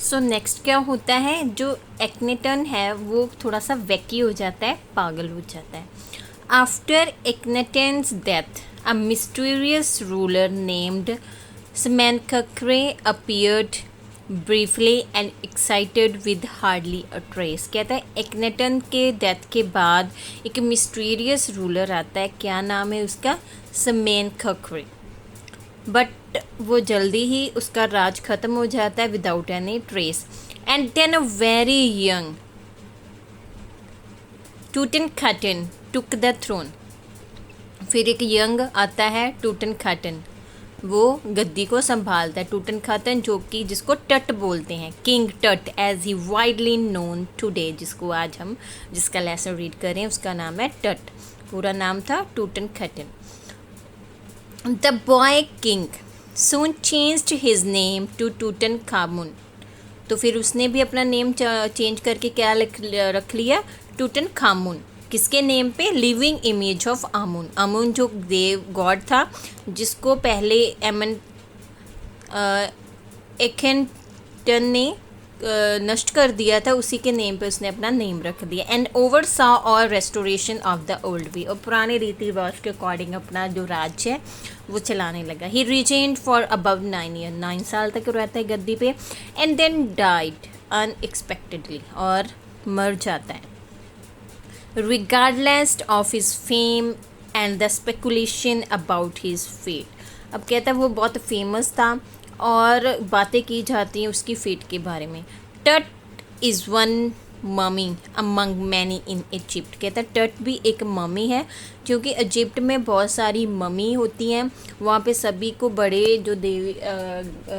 सो next क्या होता है, जो एक्नेटन है वो थोड़ा सा वैकी हो जाता है, पागल हो जाता है. After Akhenaten's death a mysterious ruler named Smenkhkare appeared briefly and excited with hardly a trace. कहता है एक्नेटन के डेथ के बाद एक मिस्टीरियस रूलर आता है, क्या नाम है उसका, Smenkhkare. बट वो जल्दी ही उसका राज खत्म हो जाता है without any trace. And then a very young Tutankhaten took the throne. फिर एक यंग आता है टूटनखाटन, वो गद्दी को संभालता है. टूटनखाटन जो कि जिसको टट बोलते हैं, King Tut as he widely known today, जिसका लेसन रीड करें उसका नाम है टट. पूरा नाम था टूटनखाटन. The boy king soon changed his name to Tutankhamun. तो फिर उसने भी अपना नेम चेंज करके क्या रख लिया, टूटनखामुन. किसके नेम पे, लिविंग इमेज ऑफ आमुन. आमुन जो देव गॉड था जिसको पहले एखेनटन ने नष्ट कर दिया था, उसी के नेम पे उसने अपना नेम रख दिया. एंड ओवर सा और रेस्टोरेशन ऑफ द ओल्ड वे, और पुराने रीति रिवाज के अकॉर्डिंग अपना जो राज्य है वो चलाने लगा. ही रिजेंड फॉर अबव 9 ईयर, 9 साल तक रहता है गद्दी पे. एंड देन डाइड अनएक्सपेक्टेडली, और मर जाता है. Regardless of his fame and the speculation about his fate. अब कहता है वो बहुत फेमस था और बातें की जाती हैं उसकी फेट के बारे में. टट is one mummy among many in Egypt. कहता है टट भी एक ममी है, क्योंकि इजिप्ट में बहुत सारी ममी होती हैं. वहाँ पे सभी को बड़े जो देवी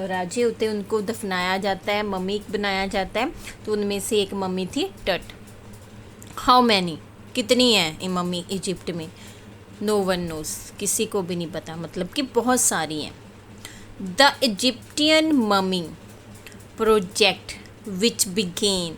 राजे होते हैं उनको दफनाया जाता है, ममी बनाया जाता है. तो उनमें से एक ममी थी टट. हाउ मैनी, कितनी है ये मम्मी इजिप्ट में, नो वन नोज, किसी को भी नहीं पता, मतलब कि बहुत सारी हैं. The Egyptian mummy project which begin.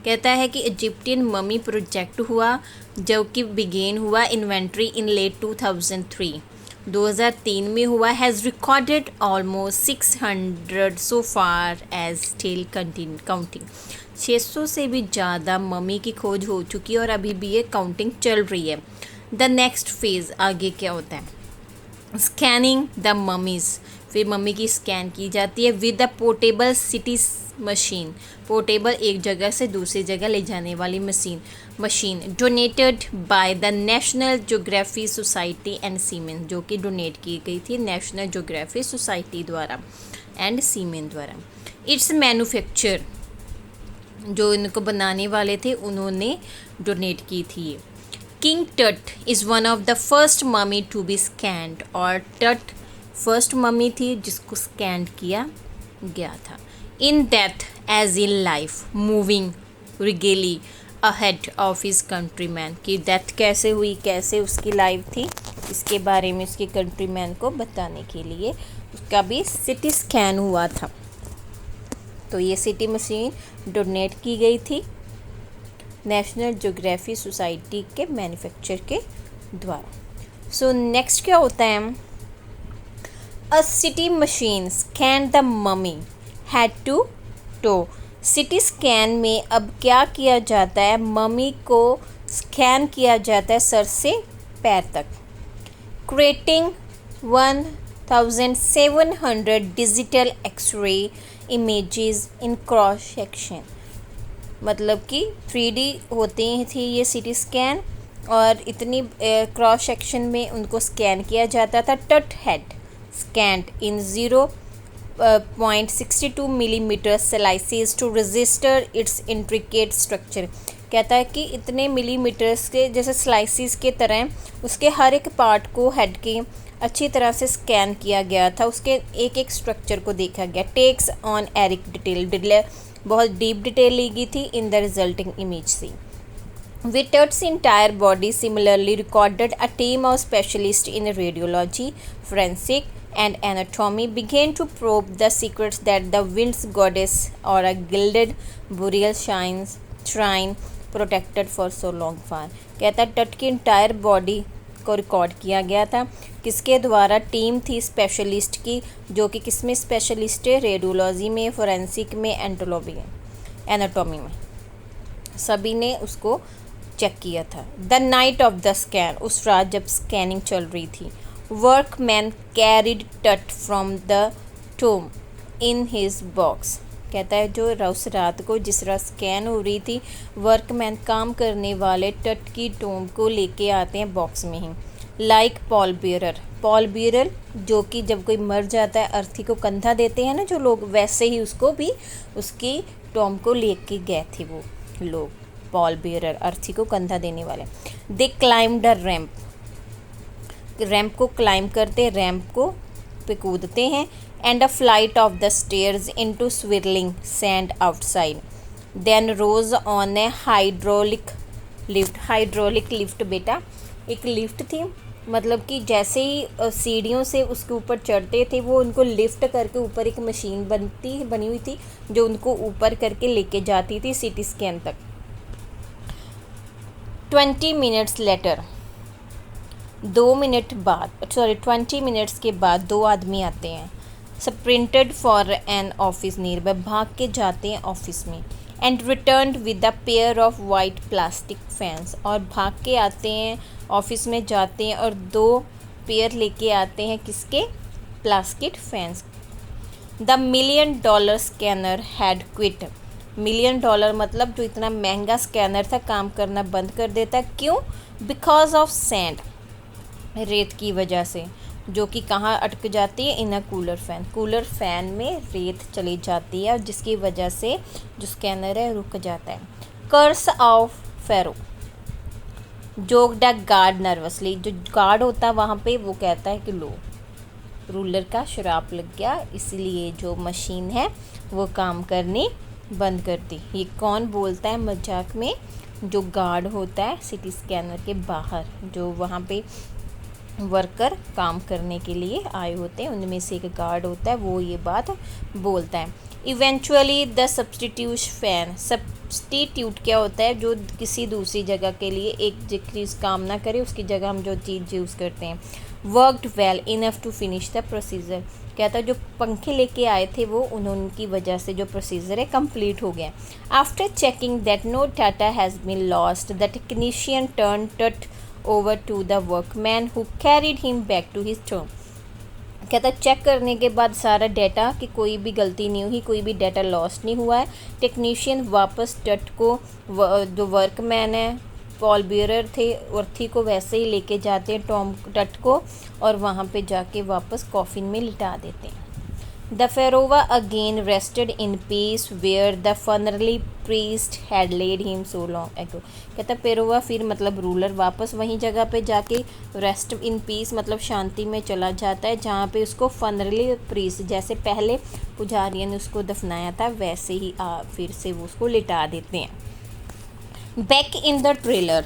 कहता है कि इजिप्टियन ममी प्रोजेक्ट हुआ जो कि बिगेन हुआ इन्वेंट्री इन लेट 2003, 2003 में हुआ. Has recorded almost 600 so far as still counting. 600 से भी ज़्यादा ममी की खोज हो चुकी है और अभी भी ये काउंटिंग चल रही है. द नेक्स्ट फेज़ आगे क्या होता है, स्कैनिंग द ममीज़. फिर मम्मी की स्कैन की जाती है with the portable CT machine. Portable एक जगह से दूसरी जगह ले जाने वाली machine donated by the National Geography Society and Siemens, जो कि डोनेट की गई थी नेशनल ज्योग्राफी सोसाइटी द्वारा एंड सीमेन द्वारा. इट्स मैन्युफैक्चर, जो इनको बनाने वाले थे उन्होंने डोनेट की थी. King Tut is one of the first mummy to be scanned. और टट फर्स्ट ममी थी जिसको स्कैन किया गया था. In death as in life moving regally ahead of his countryman. की डेथ कैसे हुई, कैसे उसकी लाइफ थी, इसके बारे में उसके कंट्रीमैन को बताने के लिए उसका भी सिटी स्कैन हुआ था. तो ये सिटी मशीन डोनेट की गई थी नेशनल ज्योग्राफी सोसाइटी के मैन्युफैक्चर के द्वारा. सो नेक्स्ट क्या होता है, a CT machine scan the mummy head to toe. CT scan में अब क्या किया जाता है, ममी को स्कैन किया जाता है सर से पैर तक. Creating 1700 digital X ray images in cross section. मतलब कि 3D होती थी ये सिटी स्कैन, और इतनी क्रॉस सेक्शन में उनको स्कैन किया जाता था. टट had scanned in 0.62 millimeter slices to register its intricate structure. कहता है कि इतने मिलीमीटर्स के जैसे स्लाइसिस के तरह उसके हर एक पार्ट को हेड के अच्छी तरह से स्कैन किया गया था, उसके एक एक स्ट्रक्चर को देखा गया. टेक्स ऑन एरिक डिटेल बहुत डीप डिटेल ली गई थी इन द रिजल्टिंग इमेज से. With Tut's entire body similarly recorded, a team of specialists in radiology, forensic, and anatomy began to probe the secrets that the wind's goddess or a gilded burial shrine protected for so long far. कहता है टट की entire body को record किया गया था। किसके द्वारा? टीम थी स्पेशलिस्ट की, जो कि किस में स्पेशलिस्ट है? रेडियोलॉजी में, फोरेंसिक में, एनाटॉमी में, सभी ने उसको चेक किया था। The night of the scan, उस रात जब स्कैनिंग चल रही थी, वर्कमैन कैरिड टट from the टूम in his box. कहता है जो उस रात को जिस रात स्कैन हो रही थी, वर्कमैन काम करने वाले टट की टूम को लेके आते हैं बॉक्स में ही। लाइक पॉल बियरर जो कि जब कोई मर जाता है अर्थी को कंधा देते हैं ना जो लोग, वैसे ही उसको भी उसकी टॉम को लेके गए थे वो लोग, पॉल बियरर, अर्थी को कंधा देने वाले। दे क्लाइम्ड अ रैम्प को क्लाइम करते, रैम्प को पे कूदते हैं। And a flight of the stairs into swirling sand outside, then rose on a hydraulic lift. बेटा एक लिफ्ट थी, मतलब कि जैसे ही सीढ़ियों से उसके ऊपर चढ़ते थे वो उनको लिफ्ट करके ऊपर एक मशीन बनी हुई थी जो उनको ऊपर करके लेके जाती थी सिटी स्कैन तक। 20 मिनट्स लेटर, 20 मिनट्स के बाद दो आदमी आते हैं। Sprinted for an office nearby, भाग के जाते हैं ऑफिस में। And returned with a pair of white plastic fans, और भाग के आते हैं ऑफिस में जाते हैं और 2 पेयर लेके आते हैं किसके? Plastic fans. The $1 million scanner had quit, $1 million मतलब जो इतना महंगा स्कैनर था काम करना बंद कर देता। क्यों? बिकॉज ऑफ सैंड, रेत की वजह से, जो कि कहाँ अटक जाती है? इन अ कूलर फैन में रेत चली जाती है और जिसकी वजह से जो स्कैनर है रुक जाता है। Curse of pharaoh, joked a guard nervously, जो गार्ड होता है वहाँ पे वो कहता है कि लो रूलर का श्राप लग गया, इसलिए जो मशीन है वो काम करनी बंद कर दी। ये कौन बोलता है मजाक में? जो गार्ड होता है सिटी स्कैनर के बाहर, जो वहाँ पे वर्कर काम करने के लिए आए होते हैं, उनमें से एक गार्ड होता है, वो ये बात बोलता है। इवेंचुअली द सब्स्टिट्यूट क्या होता है? जो किसी दूसरी जगह के लिए एक चीज़ काम ना करे उसकी जगह हम जो चीज़ यूज़ करते हैं। Worked well enough to finish the procedure, कहता है जो पंखे लेके आए थे वो उनकी वजह से जो प्रोसीजर है कंप्लीट हो गया। After checking that no data has been lost, the technician turn Tut over to the workman who carried him back to his tomb। कहता चेक करने के बाद सारा डाटा कि कोई भी गलती नहीं हुई, कोई भी डाटा लॉस्ट नहीं हुआ है। टेक्नीशियन वापस टट को, जो वर्कमैन है पॉल बियरर थे, अर्थी को वैसे ही लेके जाते हैं टॉम टट को और वहाँ पे जाके वापस कॉफिन में लिटा देते हैं। The Pharaoh again rested in peace where the funerary priest had laid him so long ago। कहता फेरोवा फिर मतलब रूलर वापस वहीं जगह पे जाके रेस्ट इन पीस मतलब शांति में चला जाता है जहाँ पे उसको फनरली प्रीस्ट, जैसे पहले पुजारियों ने उसको दफनाया था वैसे ही फिर से वो उसको लिटा देते हैं। Back in the trailer,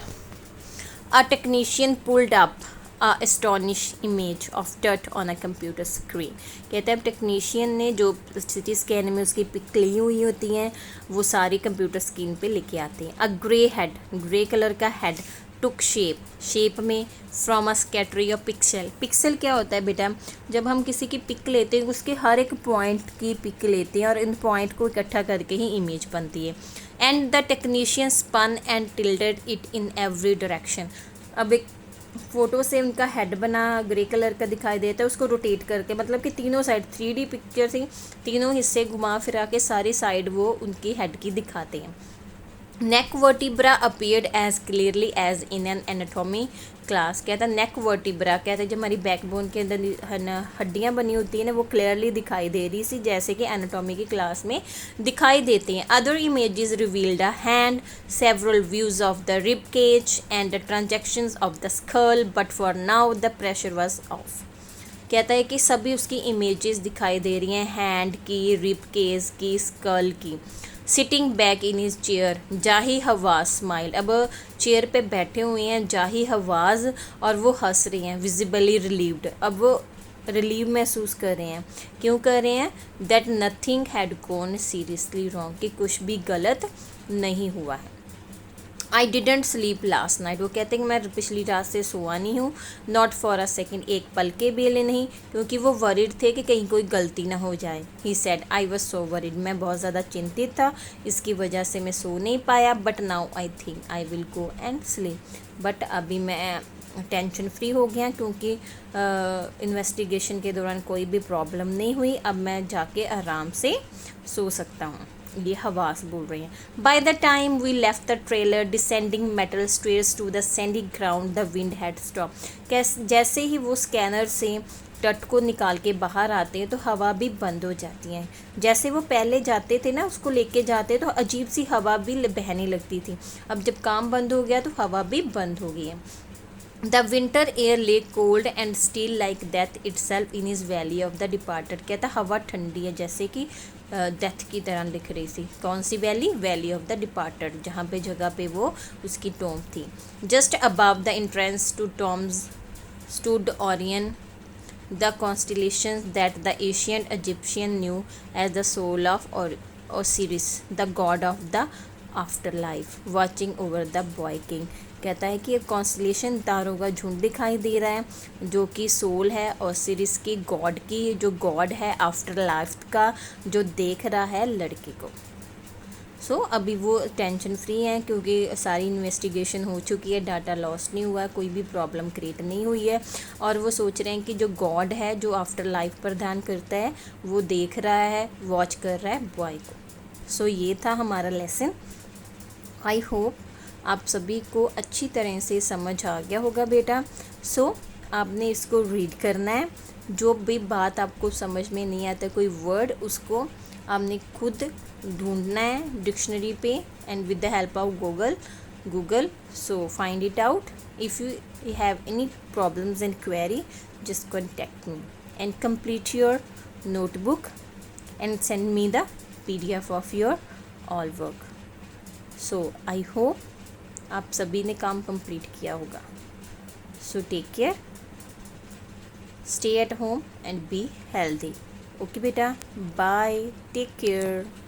a technician pulled up astonish image of टट ऑन अ कंप्यूटर स्क्रीन। कहते हैं अब टेक्नीशियन ने जो सिटी स्कैन में उसकी पिक ली हुई होती हैं वो सारी कंप्यूटर स्क्रीन पे लेके आते हैं। अ ग्रे कलर का हेड टुक शेप में फ्रॉम अ स्कैटरी ऑफ पिक्सल क्या होता है बेटा? जब हम किसी की पिक लेते हैं उसके हर एक पॉइंट की पिक लेते हैं और इन पॉइंट को इकट्ठा करके ही इमेज बनती है। And the technician spun and tilted it in every direction. अब एक फ़ोटो से उनका हेड बना ग्रे कलर का दिखाई देता है, उसको रोटेट करके, मतलब कि तीनों साइड 3D पिक्चर थी, तीनों हिस्से घुमा फिरा के सारी साइड वो उनकी हेड की दिखाते हैं। Neck vertebra appeared as clearly as in an anatomy class. कहता है नेक वर्टिब्रा, कहते हैं जब हमारी बैकबोन के अंदर हड्डियाँ बनी होती हैं ना वो क्लियरली दिखाई दे रही थी जैसे कि एनाटॉमी की क्लास में दिखाई देती हैं। Other images revealed a hand, several views of the rib cage and the transactions of the skull, but for now the pressure was off. कहता है कि सभी उसकी इमेजेस दिखाई दे रही हैं, हैंड की, रिब केज की, स्कल की। Sitting back in his chair, जाही हवास स्माइल। अब चेयर पे बैठे हुए हैं जाही हवास और वो हंस रही हैं, विजिबली रिलीव्ड। अब वो रिलीव महसूस कर रहे हैं। क्यों कर रहे हैं? That nothing had gone seriously wrong, कि कुछ भी गलत नहीं हुआ है। I didn't sleep last night, वो कहते हैं कि मैं पिछली रात से सोआ नहीं हूँ, नॉट फॉर अ सेकेंड, एक पल के भी लिए नहीं, क्योंकि वो वरिड थे कि कहीं कोई गलती ना हो जाए। He said I was so worried, मैं बहुत ज़्यादा चिंतित था, इसकी वजह से मैं सो नहीं पाया। But now I think I will go and sleep, but अभी मैं टेंशन फ्री हो गया क्योंकि इन्वेस्टिगेशन के दौरान कोई भी प्रॉब्लम नहीं हुई, अब मैं जाके आराम से सो सकता हूँ। ये हवास बोल रही हैं। By the time we left the trailer descending metal stairs to the sandy ground the wind had stop, जैसे ही वो स्कैनर से तट को निकाल के बाहर आते हैं तो हवा भी बंद हो जाती है। जैसे वो पहले जाते थे ना, उसको लेके जाते तो अजीब सी हवा भी बहने लगती थी, अब जब काम बंद हो गया तो हवा भी बंद हो गई है। द विंटर एयर ले cold and steel like death itself in is valley of the departed, कहता हवा ठंडी है जैसे कि डेथ की तरह लिख रही थी। कौन सी valley? Valley of the departed, जहाँ पे जगह पे वो उसकी टॉम थी। Just above the entrance to tombs stood Orion, the constellations that the ancient Egyptian knew as the soul of Osiris the god of the afterlife watching over the boy king, कहता है कि एक constellation तारों का झुंड दिखाई दे रहा है जो कि सोल है और सीरीज की गॉड की, जो गॉड है आफ्टर लाइफ का, जो देख रहा है लड़के को। सो अभी वो टेंशन फ्री हैं क्योंकि सारी इन्वेस्टिगेशन हो चुकी है, डाटा लॉस नहीं हुआ है, कोई भी प्रॉब्लम क्रिएट नहीं हुई है, और वो सोच रहे हैं कि जो गॉड है जो आफ्टर लाइफ पर ध्यान करता है वो देख रहा है, वॉच कर रहा है बॉय को। सो ये था हमारा लेसन। आई होप आप सभी को अच्छी तरह से समझ आ गया होगा बेटा। सो आपने इसको रीड करना है, जो भी बात आपको समझ में नहीं आता कोई वर्ड, उसको आपने खुद ढूंढना है डिक्शनरी पे and with the help of Google. So find it out. If you have any problems and query just contact me and complete your notebook and send me the PDF of your all work. So I hope आप सभी ने काम complete किया होगा। So take care, stay at home and be healthy. Okay बेटा, bye, take care.